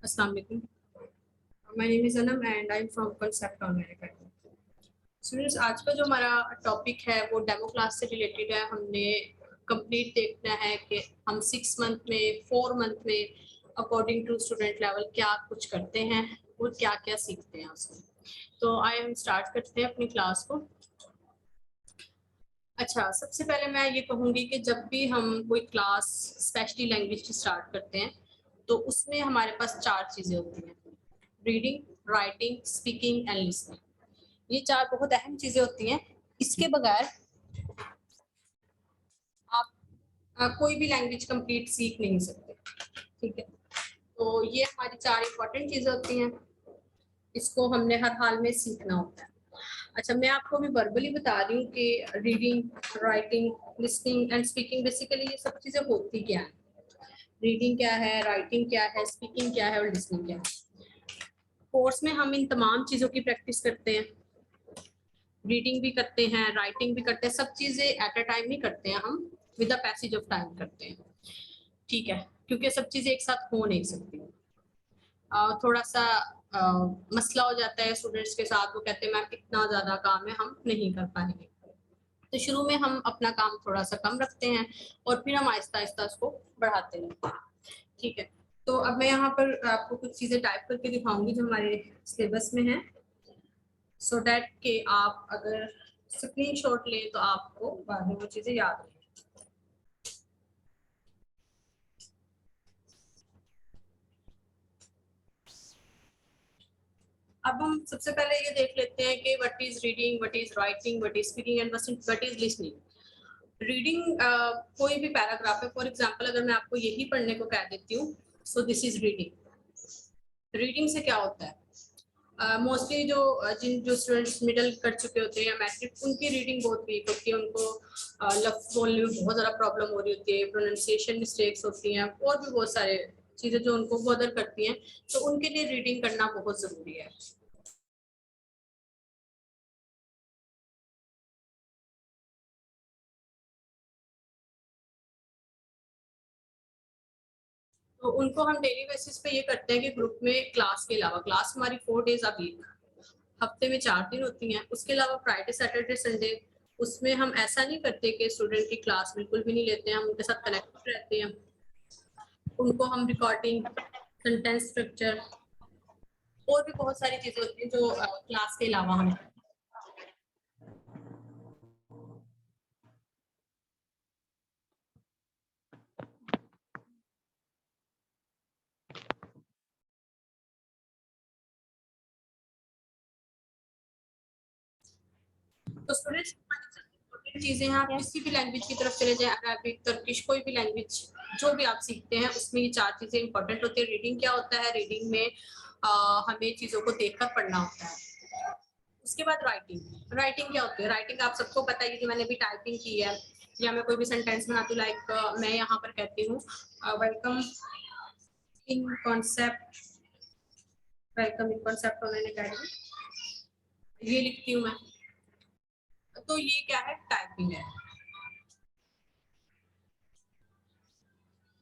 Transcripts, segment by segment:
Assalamu alaikum. My name is Anam and I'm from Concept Online Academy. Students, आज का जो हमारा topic है वो डेमो क्लास से रिलेटेड है। हमने कंप्लीट देखना है कि हम 6 मंथ में 4 मंथ में अकॉर्डिंग टू स्टूडेंट लेवल क्या कुछ करते हैं और क्या क्या सीखते हैं उसमें। तो आइए हम स्टार्ट करते हैं अपनी क्लास को। अच्छा, सबसे पहले मैं ये कहूँगी कि जब भी हम कोई क्लास स्पेशली लैंग्वेज की स्टार्ट करते हैं तो उसमें हमारे पास 4 चीज़ें होती हैं: reading, writing, speaking and listening. ये 4 बहुत अहम चीजें होती हैं। इसके बगैर आप कोई भी लैंग्वेज कंप्लीट सीख नहीं सकते। ठीक है, तो ये हमारी 4 इंपॉर्टेंट चीजें होती हैं, इसको हमने हर हाल में सीखना होता है। अच्छा, मैं आपको भी वर्बली बता रही हूँ कि reading, writing, listening and speaking basically ये सब चीजें होती क्या है। रीडिंग क्या है, राइटिंग क्या है, स्पीकिंग क्या है और लिसनिंग क्या है। कोर्स में हम इन तमाम चीजों की प्रैक्टिस करते हैं, रीडिंग भी करते हैं, राइटिंग भी करते हैं, सब चीजें एट अ टाइम नहीं करते हैं, हम with the passage of time करते हैं। ठीक है, क्योंकि सब चीजें एक साथ हो नहीं सकती। थोड़ा सा मसला हो जाता है स्टूडेंट्स के साथ, वो कहते हैं मैम इतना ज्यादा काम है, हम नहीं कर पाएंगे। तो शुरू में हम अपना काम थोड़ा सा कम रखते हैं और फिर हम आहिस्ता आहिस्ता उसको बढ़ाते हैं। ठीक है, तो अब मैं यहाँ पर आपको कुछ चीजें टाइप करके दिखाऊंगी जो हमारे सिलेबस में है, सो दैट के आप अगर स्क्रीनशॉट लें तो आपको बाद में वो चीजें याद रहें। अब हम सबसे पहले ये देख लेते हैं कि what is reading, what is writing, what is speaking and what is listening. Reading कोई भी पैराग्राफ है, फॉर एग्जांपल अगर मैं आपको यही पढ़ने को कह देती हूँ, so this is reading. Reading से क्या होता है, मोस्टली जो स्टूडेंट्स मिडिल कर चुके होते हैं या मैट्रिक, उनकी रीडिंग बहुत वीक होती है, उनको लफ्ज बोलने में बहुत ज़्यादा प्रॉब्लम हो रही होती है, प्रोनाउंसिएशन मिस्टेक्स होती हैं और भी बहुत सारे चीज़ें जो उनको बॉदर करती हैं, तो उनके लिए रीडिंग करना बहुत ज़रूरी है। तो उनको हम डेली बेसिस पे ये करते हैं कि ग्रुप में क्लास के अलावा, क्लास हमारी 4 डेज अ वीक, हफ्ते में 4 दिन होती हैं, उसके अलावा फ्राइडे, सैटरडे, संडे, उसमें हम ऐसा नहीं करते कि स्टूडेंट की क्लास बिल्कुल भी नहीं लेते हैं, हम उनके साथ कनेक्टेड रहते हैं। उनको हम रिकॉर्डिंग, सेंटेंस स्ट्रक्चर और भी बहुत सारी चीजें होती हैं जो क्लास के अलावा हम। तो स्टूडेंट्स, चीजें हैं, आप किसी भी लैंग्वेज की तरफ चले जाएं, अरबिक, तुर्किश, कोई भी लैंग्वेज जो भी आप सीखते हैं उसमें ये 4 चीजें इंपॉर्टेंट होती है। रीडिंग क्या होता है, रीडिंग में हमें चीजों को देखकर पढ़ना होता है। उसके बाद राइटिंग, राइटिंग क्या होती है, राइटिंग आप सबको पता है कि मैंने भी टाइपिंग की है, या मैं कोई भी सेंटेंस बनाती हूँ, लाइक मैं यहाँ पर कहती हूँ welcome in concept, welcome in concept online academy, ये लिखती हूँ मैं, तो ये क्या है, टाइपिंग है,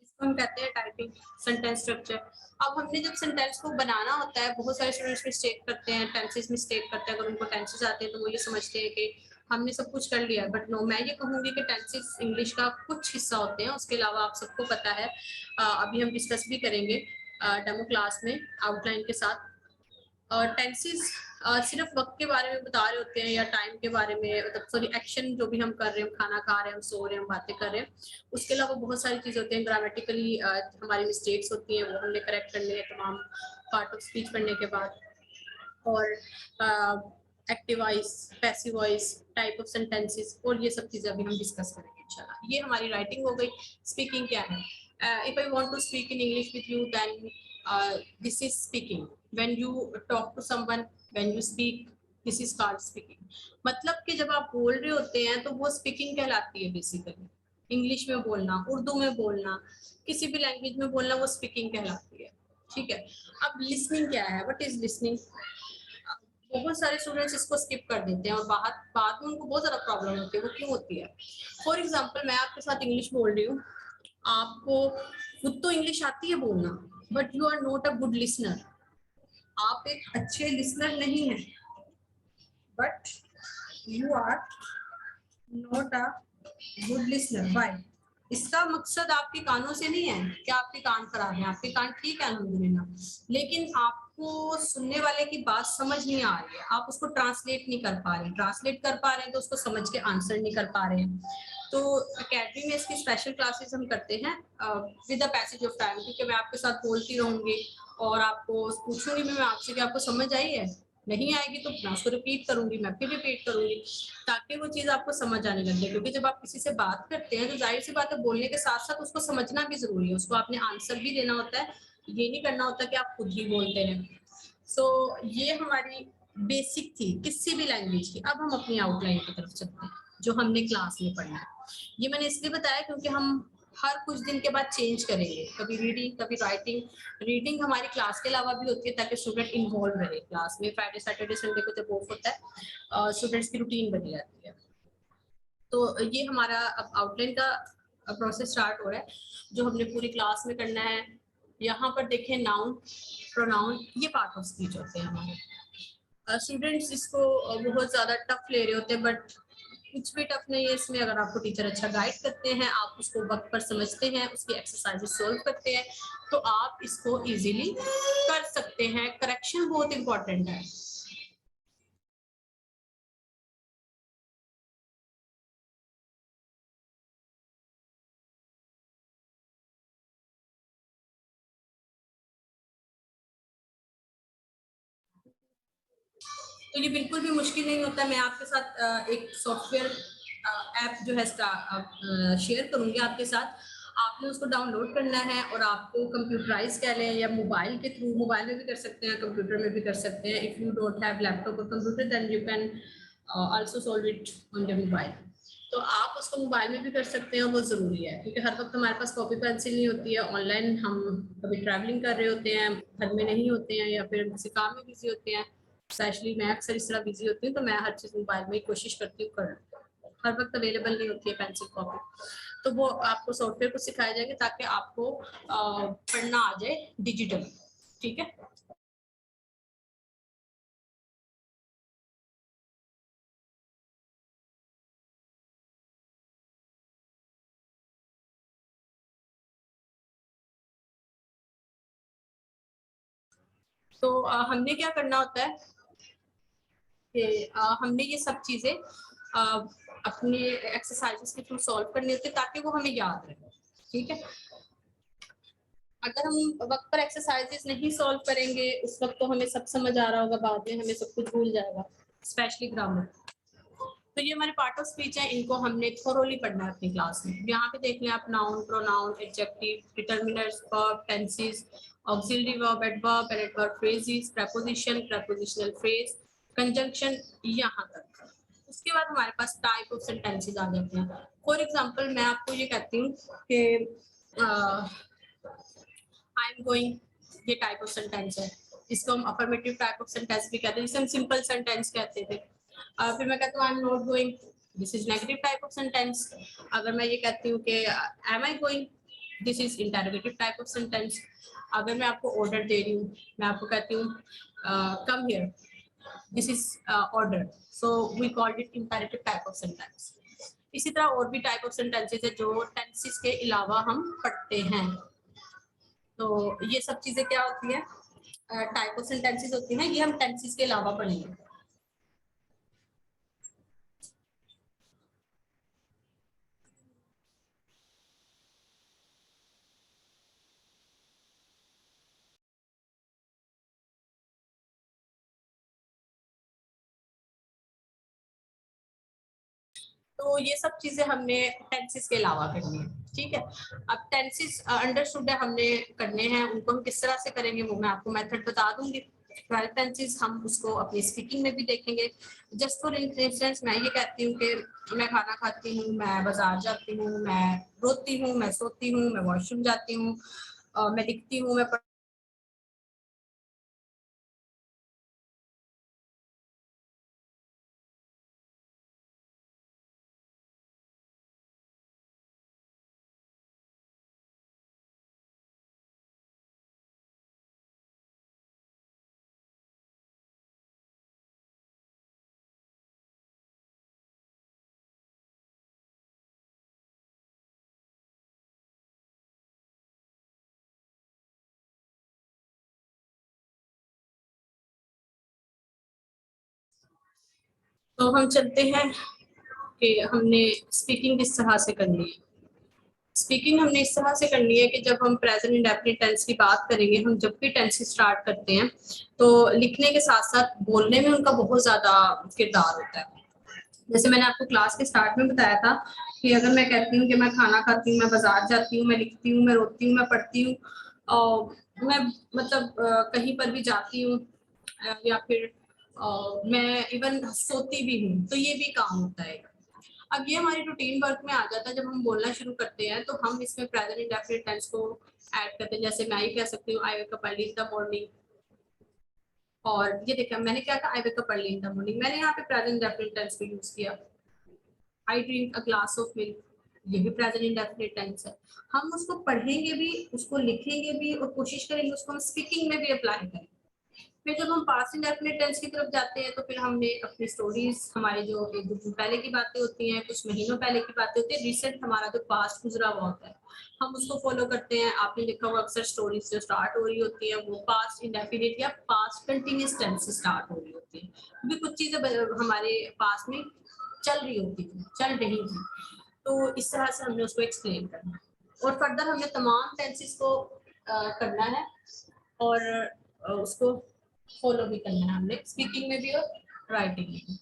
इसको हम कहते हैं टाइपिंग। सेंटेंस स्ट्रक्चर, अब हमने जब सेंटेंस को बनाना होता है, बहुत सारे स्टूडेंट्स मिस्टेक करते हैं, टेंसेस मिस्टेक करते हैं, अगर उनको टेंसेस आते हैं तो वो ये समझते हैं कि हमने सब कुछ कर लिया है, बट नो, मैं ये कहूँगी कि टेंसेस इंग्लिश का कुछ हिस्सा होते हैं, उसके अलावा आप सबको पता है, अभी हम डिस्कस भी करेंगे डेमो क्लास में आउटलाइन के साथ। टेंसेस सिर्फ वक्त के बारे में बता रहे होते हैं या टाइम के बारे में, मतलब सॉरी एक्शन जो भी हम कर रहे हैं, खाना खा रहे हैं, हम सो रहे हैं, हम बातें कर रहे हैं, उसके अलावा बहुत सारी चीज़ें होती हैं। ग्रामेटिकली हमारी मिस्टेक्स होती हैं, वो हमने करेक्ट करनी है तमाम पार्ट ऑफ स्पीच पढ़ने के बाद। और active voice, passive voice, type of sentences और ये सब चीज़ें अभी हम डिस्कस करेंगे इंशाल्लाह। ये हमारी राइटिंग हो गई। स्पीकिंग क्या है, if I want to speak in English with you, then this is speaking. When you talk to someone, when you speak, this is called speaking. मतलब कि जब आप बोल रहे होते हैं तो वो स्पीकिंग कहलाती है बेसिकली। इंग्लिश में बोलना, उर्दू में बोलना, किसी भी लैंग्वेज में बोलना, वो स्पीकिंग कहलाती है। ठीक है, अब लिसनिंग क्या है, व्हाट इज लिसनिंग। बहुत सारे स्टूडेंट्स इसको स्किप कर देते हैं और बाद में उनको बहुत ज्यादा प्रॉब्लम होती है। वो क्यों होती है, फॉर एग्जाम्पल मैं आपके साथ इंग्लिश बोल रही हूँ आपको खुद तो इंग्लिश आती है बोलना, but you are not a good listener. आप एक अच्छे लिसनर नहीं हैं, but you are not a good listener. Why? इसका मकसद आपके कानों से नहीं है कि आपके कान खराब हैं, आपके कान ठीक है अल्हम्दुलिल्लाह, लेकिन आपको सुनने वाले की बात समझ नहीं आ रही है, आप उसको ट्रांसलेट नहीं कर पा रहे। ट्रांसलेट कर पा रहे हैं तो उसको समझ के आंसर नहीं कर पा रहे हैं। तो अकेडमी में इसकी स्पेशल क्लासेस हम करते हैं with the passage of time, क्योंकि मैं आपके साथ बोलती रहूंगी और आपको पूछूंगी भी मैं आपसे कि आपको समझ आई है, नहीं आएगी तो मैं उसको रिपीट करूंगी, मैं फिर रिपीट करूंगी, ताकि वो चीज आपको समझ आने लगे। क्योंकि जब आप किसी से बात करते हैं तो जाहिर सी बात है बोलने के साथ साथ उसको समझना भी जरूरी है, उसको आपने आंसर भी देना होता है, ये नहीं करना होता कि आप खुद ही बोलते हैं। सो ये हमारी बेसिक थी किसी भी लैंग्वेज की। अब हम अपनी आउटलाइन की तरफ चलते हैं जो हमने क्लास में पढ़ना है। ये मैंने इसलिए बताया क्योंकि हम हर कुछ दिन के बाद चेंज करेंगे, कभी रीडिंग कभी राइटिंग। रीडिंग हमारी क्लास के अलावा भी होती है ताकि स्टूडेंट इन्वॉल्व रहे क्लास में। फ्राइडे सैटरडे संडे को जब ऑफ होता है स्टूडेंट्स की रूटीन बनी रहती है। तो ये हमारा अब आउटलाइन का प्रोसेस स्टार्ट हो रहा है जो हमने पूरी क्लास में करना है। यहाँ पर देखें नाउन प्रोनाउन, ये पार्ट ऑफ स्पीच होते हैं हमारे। स्टूडेंट्स इसको बहुत ज़्यादा टफ ले रहे होते हैं, बट कुछ भी टफ नहीं है इसमें। अगर आपको टीचर अच्छा गाइड करते हैं, आप उसको वक्त पर समझते हैं, उसकी एक्सरसाइजेस सॉल्व करते हैं, तो आप इसको इजीली कर सकते हैं। करेक्शन बहुत इंपॉर्टेंट है। तो ये बिल्कुल भी मुश्किल नहीं होता। मैं आपके साथ एक सॉफ्टवेयर ऐप जो है शेयर करूंगी आपके साथ। आपने उसको डाउनलोड करना है और आपको कंप्यूटराइज कर लें या मोबाइल के थ्रू, मोबाइल में भी कर सकते हैं कंप्यूटर में भी कर सकते हैं। If you don't have laptop और computer then you can also solve it on your mobile. तो आप उसको मोबाइल में भी कर सकते हैं, वो ज़रूरी है क्योंकि हर वक्त हमारे पास कॉपी पेंसिल नहीं होती है। ऑनलाइन हम कभी ट्रैवलिंग कर रहे होते हैं, घर में नहीं होते हैं या फिर किसी काम में बिजी होते हैं। स्पेशली मैं अक्सर इस तरह बिजी होती हूँ तो मैं हर चीज़ मोबाइल में ही कोशिश करती हूँ कर। हर वक्त अवेलेबल नहीं होती है पेंसिल कॉपी, तो वो आपको सॉफ्टवेयर को सिखाया जाएगा ताकि आपको पढ़ना आ जाए डिजिटल। ठीक है। तो हमने क्या करना होता है कि हमने ये सब चीज़ें अपने एक्सरसाइजेस के थ्रू सॉल्व करनी होती है ताकि वो हमें याद रहे। ठीक है। अगर हम वक्त पर एक्सरसाइजेस नहीं सॉल्व करेंगे उस वक्त तो हमें सब समझ आ रहा होगा, बाद में हमें सब कुछ भूल जाएगा, स्पेशली ग्रामर। तो ये हमारे पार्ट ऑफ स्पीच है, इनको हमने थोरोली पढ़ना है अपनी क्लास में। यहाँ पे देख लें आप noun pronoun adjective determiners verb tenses auxiliary verb adverb and adverb phrases preposition prepositional phrase conjunction, यहाँ तक। उसके बाद हमारे पास टाइप ऑफ सेंटेंसेस आ जाते हैं। फॉर एग्जांपल मैं आपको ये कहती हूँ कि आई एम गोइंग, ये टाइप ऑफ सेंटेंस है। इसको हम अफर्मेटिव टाइप ऑफ सेंटेंस भी कहते हैं, जिसे हम सिंपल सेंटेंस कहते थे। फिर मैं कहता हूँ I am not going, this is negative type of sentence. अगर मैं ये कहती हूँ कि am I going, this is interrogative type of sentence. अगर मैं आपको ऑर्डर दे रही हूँ, मैं आपको कहती हूँ come here, this is order, so we called it imperative type of sentence. इसी तरह और भी टाइप ऑफ सेंटेंसेस है जो टेंसेस के अलावा हम पढ़ते हैं। तो ये सब चीजें क्या होती है, टाइप ऑफ सेंटेंसेस होती हैं, ये हम टेंसेस के अलावा पढ़ेंगे। तो ये सब चीजें हमने टेंसेस के अलावा करनी है। ठीक है। अब टेंसेस अंडरस्टूड है हमने करने हैं, उनको हम किस तरह से करेंगे वो मैं आपको मेथड बता दूंगी। 12 टेंसेस हम उसको अपनी स्पीकिंग में भी देखेंगे। जस्ट फॉर इंस्टेंस मैं ये कहती हूँ कि मैं खाना खाती हूँ, मैं बाजार जाती हूँ, मैं रोती हूँ, मैं सोती हूँ, मैं वॉशरूम जाती हूँ, मैं लिखती हूँ, मैं तो हम चलते हैं कि हमने स्पीकिंग किस तरह से करनी है। स्पीकिंग हमने इस तरह से करनी है कि जब हम प्रेजेंट इंडेफिनिट टेंस की बात करेंगे, हम जब भी टेंस स्टार्ट करते हैं तो लिखने के साथ साथ बोलने में उनका बहुत ज्यादा किरदार होता है। जैसे मैंने आपको क्लास के स्टार्ट में बताया था कि अगर मैं कहती हूँ कि मैं खाना खाती हूँ, मैं बाजार जाती हूँ, मैं लिखती हूँ, मैं रोती हूँ, मैं पढ़ती हूँ, और मैं मतलब कहीं पर भी जाती हूँ, या फिर मैं इवन सोती भी हूँ, तो ये भी काम होता है। अब ये हमारी रूटीन वर्क में आ जाता है। जब हम बोलना शुरू करते हैं तो हम इसमें प्रेजेंट इंडेफिनिट टेंस को ऐड करते हैं। जैसे मैं ही कह सकती हूँ, I wake up early in the morning, और ये देखिए मैंने क्या कहा, I wake up early in the morning, मैंने यहाँ पे प्रेजेंट इंडेफिनिट टेंस को यूज किया। I drink a glass of milk, ये भी प्रेजेंट इंडेफिनिट टेंस है। हम उसको पढ़ेंगे भी, उसको लिखेंगे भी, और कोशिश करेंगे उसको हम स्पीकिंग में भी अप्लाई करें। फिर जब हम पास्ट इंडेफिनिट टेंस की तरफ जाते हैं तो फिर हमने अपनी स्टोरीज, हमारे जो एक दो दिन पहले की बातें होती हैं, कुछ महीनों पहले की बातें होती है, रिसेंट हमारा जो पास्ट गुजरा हुआ होता है, हम उसको फॉलो करते हैं। आपने देखा होगा अक्सर स्टोरीज जो स्टार्ट हो रही होती है वो पास्ट इंडेफिनिट या पास्ट कंटिन्यूअस टेंस से स्टार्ट हो रही होती है, क्योंकि कुछ चीजें हमारे पास में चल रही होती थी, चल रही थी, तो इस तरह से हमने उसको एक्सप्लेन करना है। और फर्दर हमने तमाम टेंसेस को करना है और उसको फॉलो भी करना है हमने, स्पीकिंग में भी और राइटिंग में भी।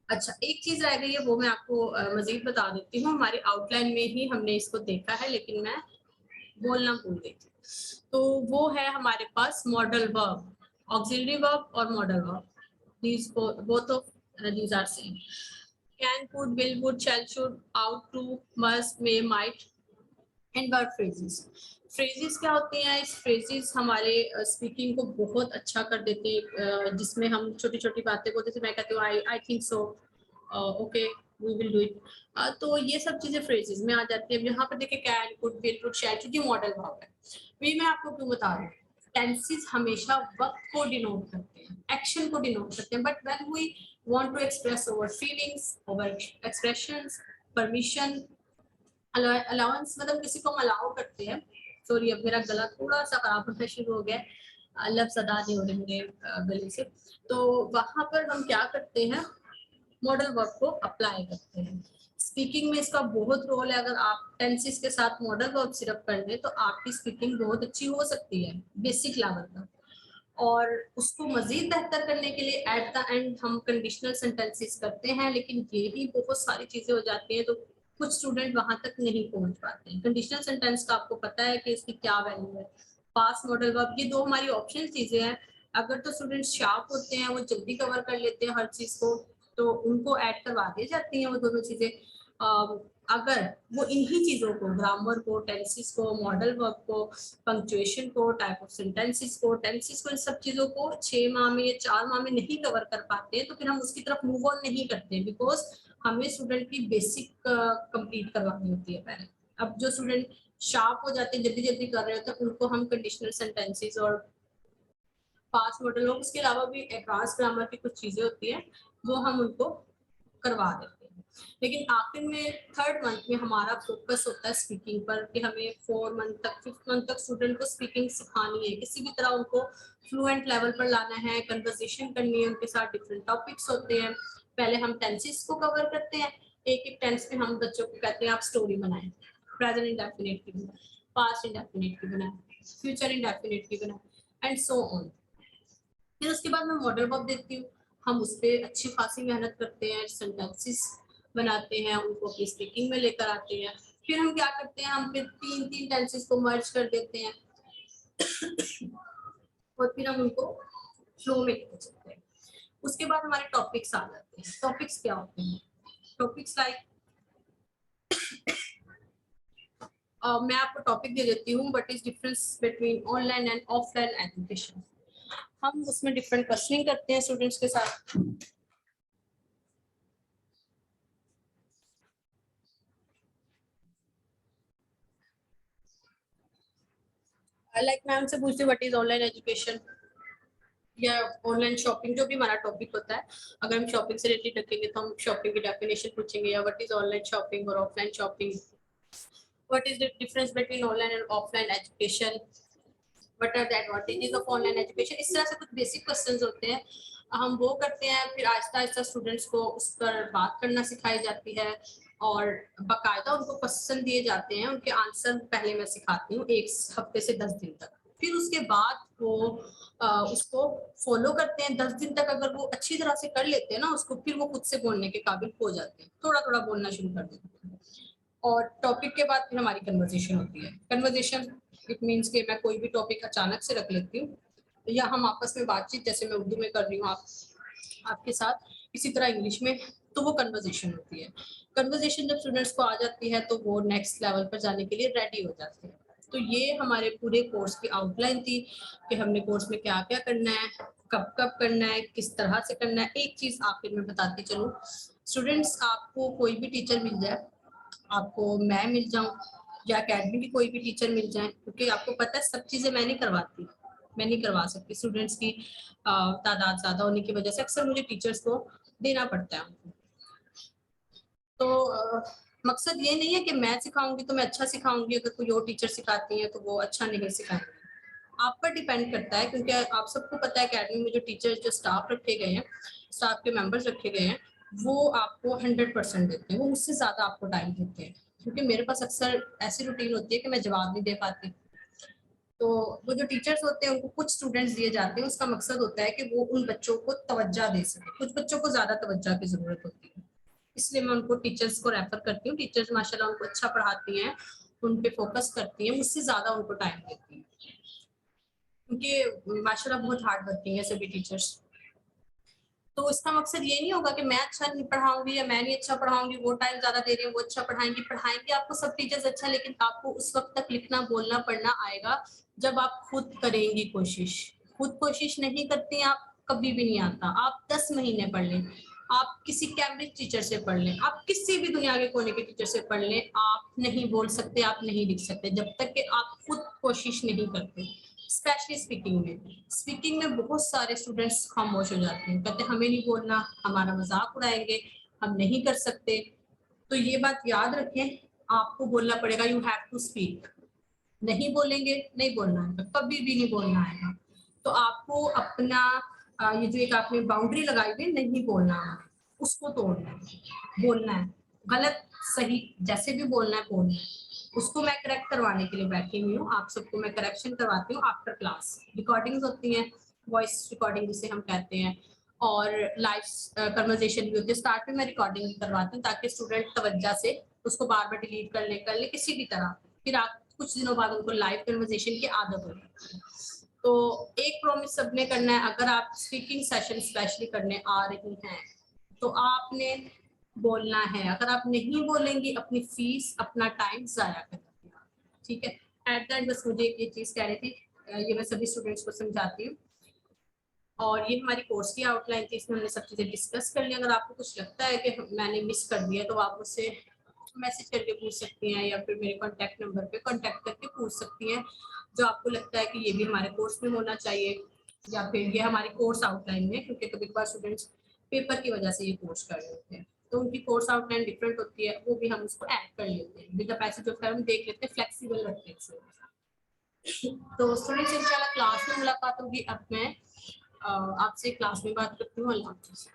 अच्छा, एक चीज रह गई है, वो मैं आपको मजीद बता देती हूँ। हमारी आउटलाइन में ही हमने इसको देखा है, लेकिन मैं बोलना भूल गई थी। तो वो है हमारे पास मॉडल वर्ब, ऑक्सिलरी वर्ब और modal verb. these both of these are same. Can, could, will, would, shall, should, ought to, must, may, might and verb phrases. Phrases क्या होती हैं? इस फ्रेजेस हमारे स्पीकिंग को बहुत अच्छा कर देते हैं, जिसमें हम छोटी छोटी बातें को, जैसे मैं कहती हूँ I think so, okay we will do it, तो ये सब चीजें फ्रेजेस में आ जाती है। यहाँ पर देखिए can, could, will, would, shall, should, ये मॉडल वर्ब है। ये मैं आपको क्यों बता रही हूँ, टेंसेस हमेशा वक्त को डिनोट करते हैं, एक्शन को डिनोट करते हैं, but when we want to express our feelings, our expressions, permission, allowance, मतलब किसी को हम अलाउ करते हैं। सॉरी, अब मेरा गला थोड़ा सा खराब होना शुरू हो गया है, लफ्ज अदा नहीं हो रहे मेरे गले से। तो वहां पर हम क्या करते हैं, मॉडल वर्ब को अप्लाई करते हैं। स्पीकिंग में इसका बहुत रोल है। अगर आप टेंसेस के साथ मॉडल वर्ब सिर्फ कर लें तो आपकी स्पीकिंग बहुत अच्छी हो सकती है बेसिक लेवल पर। और उसको मजीद बेहतर करने के लिए एट द एंड हम कंडीशनल सेंटेंसेस करते हैं, लेकिन ये भी बहुत सारी चीजें हो जाती हैं तो कुछ स्टूडेंट वहां तक नहीं पहुंच पाते हैं। कंडीशनल सेंटेंस का आपको पता है कि इसकी क्या वैल्यू है, पास्ट, मॉडल वर्ब, ये दो हमारी ऑप्शनल चीजें हैं। अगर तो स्टूडेंट शार्प होते हैं, वो जल्दी कवर कर लेते हैं हर चीज को, तो उनको ऐड करवा दी जाती हैं वो दोनों चीजें। अगर वो इन्हीं चीजों को, ग्रामर को, टेंसेस को, मॉडल वर्ब को, पंक्चुएशन को, टाइप ऑफ सेंटेंसेस को, टेंसेस को, इन सब चीजों को 6 माह में या 4 माह में नहीं कवर कर पाते हैं, तो फिर हम उसकी तरफ मूव ऑन नहीं करते, बिकॉज हमें स्टूडेंट की बेसिक कंप्लीट करवानी होती है पहले। अब जो स्टूडेंट शार्प हो जाते हैं, जल्दी जल्दी कर रहे होते हैं, उनको हम कंडीशनल सेंटेंसेस और पास्ट मॉडल वर्ब, उसके अलावा भी एडवांस ग्रामर की कुछ चीजें होती हैं वो हम उनको करवा देते हैं। लेकिन आखिर में थर्ड मंथ में हमारा फोकस होता है स्पीकिंग पर, कि हमें 4 मंथ तक, 5th मंथ तक स्टूडेंट को स्पीकिंग सिखानी है, किसी भी तरह उनको फ्लुएंट लेवल पर लाना है, कन्वर्सेशन करनी है उनके साथ। डिफरेंट टॉपिक्स होते हैं, पहले हम टेंसेस को कवर करते हैं, एक एक टेंस में हम बच्चों को कहते हैं आप स्टोरी बनाएं, प्रेजेंट इंडेफिनिट की बनाएं, पास्ट इंडेफिनिट की बनाएं, फ्यूचर इंडेफिनिट की बनाएं, एंड सो ऑन। फिर उसके बाद मैं मॉडल वर्ब देती हूँ, हम उस पर अच्छी खासी मेहनत करते हैं, सेंटेंसेस बनाते हैं, उनको अपनी स्पीकिंग में लेकर आते हैं। फिर हम क्या करते हैं, हम फिर 3 टेंसेस को मर्ज कर देते हैं और फिर हम उनको फ्लो में लेकर चलते हैं। उसके बाद हमारे टॉपिक्स आ जाते हैं। टॉपिक्स क्या होते हैं? टॉपिक्स लाइक, मैं आपको टॉपिक दे देती हूँ, what is difference between online and offline education. हम उसमें डिफरेंट क्वेश्चनिंग करते हैं स्टूडेंट्स के साथ। लाइक मैं उनसे पूछती हूँ व्हाट इज ऑनलाइन एजुकेशन या ऑनलाइन शॉपिंग, जो भी हमारा टॉपिक होता है। अगर हम शॉपिंग से रिलेटेड रखेंगे तो हम शॉपिंग की डेफिनेशन पूछेंगे, या व्हाट इज ऑनलाइन शॉपिंग और offline shopping, what is the difference between online and offline education, what are the advantages of online education. इस तरह से कुछ बेसिक क्वेश्चंस होते हैं। हम वो करते हैं, फिर आहिस्ता आहिस्ता स्टूडेंट्स को उस पर बात करना सिखाई जाती है और बाकायदा उनको क्वेश्चन दिए जाते हैं, उनके आंसर पहले मैं सिखाती हूँ 1 हफ्ते से 10 दिन तक। फिर उसके बाद वो उसको फॉलो करते हैं 10 दिन तक। अगर वो अच्छी तरह से कर लेते हैं ना उसको, फिर वो खुद से बोलने के काबिल हो जाते हैं, थोड़ा थोड़ा बोलना शुरू कर देते हैं। और टॉपिक के बाद फिर हमारी कन्वर्सेशन होती है। कन्वर्सेशन इट मीन्स कि मैं कोई भी टॉपिक अचानक से रख लेती हूँ, या हम आपस में बातचीत, जैसे मैं उर्दू में कर रही हूँ आपके साथ, इसी तरह इंग्लिश में, तो वो कन्वर्सेशन होती है। कन्वर्सेशन जब स्टूडेंट्स को आ जाती है तो वो नेक्स्ट लेवल पर जाने के लिए रेडी हो जाते हैं। तो ये हमारे पूरे कोर्स की आउटलाइन थी कि हमने कोर्स में क्या क्या करना है, कब कब करना है, किस तरह से करना है। एक चीज आखिर में बताती चलूं, स्टूडेंट्स आपको कोई भी टीचर मिल जाए, आपको मैं मिल जाऊं या अकेडमी की कोई भी टीचर मिल जाए, क्योंकि आपको पता है सब चीजें मैं नहीं करवाती, मैं नहीं करवा सकती। स्टूडेंट्स की तादाद ज्यादा होने की वजह से अक्सर मुझे टीचर्स को देना पड़ता है। तो मकसद ये नहीं है कि मैं सिखाऊंगी तो मैं अच्छा सिखाऊंगी, अगर कोई और टीचर सिखाती है तो वो अच्छा नहीं सिखाएंगे। आप पर डिपेंड करता है, क्योंकि आप सबको पता है अकेडमी में जो टीचर्स, जो स्टाफ रखे गए हैं, स्टाफ के मेंबर्स रखे गए हैं, वो आपको 100% देते हैं, वो उससे ज्यादा आपको टाइम देते हैं। क्योंकि मेरे पास अक्सर ऐसी रूटीन होती है कि मैं जवाब नहीं दे पाती। तो वो जो टीचर्स होते हैं उनको कुछ स्टूडेंट्स दिए जाते हैं, उसका मकसद होता है कि वो उन बच्चों को तवज्जो दे सके। कुछ बच्चों को ज्यादा तवज्जो की जरूरत होती है, इसलिए मैं उनको टीचर्स को रेफर करती हूँ। टीचर्स माशाल्लाह उनको अच्छा पढ़ाती हैं, उन पे फोकस करती हैं, मुझसे ज्यादा उनको टाइम देती हैं, क्योंकि माशाल्लाह बहुत हार्ड वर्किंग है सभी टीचर्स। तो इसका मकसद ये नहीं होगा कि मैं अच्छा नहीं पढ़ाऊंगी या मैं नहीं अच्छा पढ़ाऊंगी, वो टाइम ज्यादा दे रही है, वो अच्छा पढ़ाएंगी। पढ़ाएंगे आपको सब टीचर्स अच्छा, लेकिन आपको उस वक्त तक लिखना बोलना पढ़ना आएगा जब आप खुद करेंगी कोशिश। खुद कोशिश नहीं करती आप, कभी भी नहीं आता। आप 10 महीने पढ़ लें, आप किसी कैम्ब्रिज टीचर से पढ़ लें, आप किसी भी दुनिया के कोने के टीचर से पढ़ लें, आप नहीं बोल सकते, आप नहीं लिख सकते जब तक कि आप खुद कोशिश नहीं करते। स्पेशली स्पीकिंग में बहुत सारे स्टूडेंट्स खामोश हो जाते हैं, कहते हैं हमें नहीं बोलना, हमारा मजाक उड़ाएंगे, हम नहीं कर सकते। तो ये बात याद रखें, आपको बोलना पड़ेगा, यू हैव टू स्पीक। नहीं बोलेंगे, नहीं बोलना है, कभी भी नहीं बोलना है। तो आपको अपना ये जो एक आपने बाउंड्री लगाई हुई, नहीं बोलना है, उसको तोड़ना है। बोलना है, गलत सही जैसे भी बोलना है बोलना है। उसको मैं करेक्ट करवाने के लिए बैठी हुई हूँ, आप सबको मैं करेक्शन करवाती हूँ आफ्टर क्लास। रिकॉर्डिंग्स होती हैं, वॉइस रिकॉर्डिंग जिसे हम कहते हैं, और लाइव कन्वर्सेशन भी होती है। स्टार्ट में मैं रिकॉर्डिंग करवाती हूँ ताकि स्टूडेंट तवज्जो से उसको बार बार डिलीट कर ले किसी भी तरह, फिर आप कुछ दिनों बाद उनको लाइव कन्वर्सेशन की आदत हो जाती है। तो एक प्रॉमिस सबने करना है, अगर आप स्पीकिंग सेशन स्पेशली करने आ रही हैं तो आपने बोलना है। अगर आप नहीं बोलेंगी, अपनी फीस अपना टाइम जाया करेंगे, ठीक है। एट द एंड बस मुझे ये चीज कह रही थी, ये मैं सभी स्टूडेंट्स को समझाती हूँ। और ये हमारी कोर्स की आउटलाइन थी, इसमें हमने सब चीजें डिस्कस कर ली। अगर आपको कुछ लगता है कि मैंने मिस कर दिया तो आप मुझसे मैसेज करके पूछ सकती हैं, या फिर मेरे कॉन्टैक्ट नंबर पे कॉन्टैक्ट करके पूछ सकती हैं, जो आपको लगता है कि ये भी हमारे कोर्स में होना चाहिए, या फिर ये हमारी कोर्स आउटलाइन में। क्योंकि कभी कभार स्टूडेंट्स पेपर की वजह से ये कोर्स कर रहे होते हैं, तो उनकी कोर्स आउटलाइन डिफरेंट होती है, वो भी हम उसको ऐड कर लेते हैं with the passage of time, देख लेते हैं, फ्लेक्सिबल रखते हैं। तो स्टूडेंट्स इंशाल्लाह क्लास में मुलाकात होगी। अब मैं आपसे क्लास में बात करती हूँ। अल्लाह हाफिज़।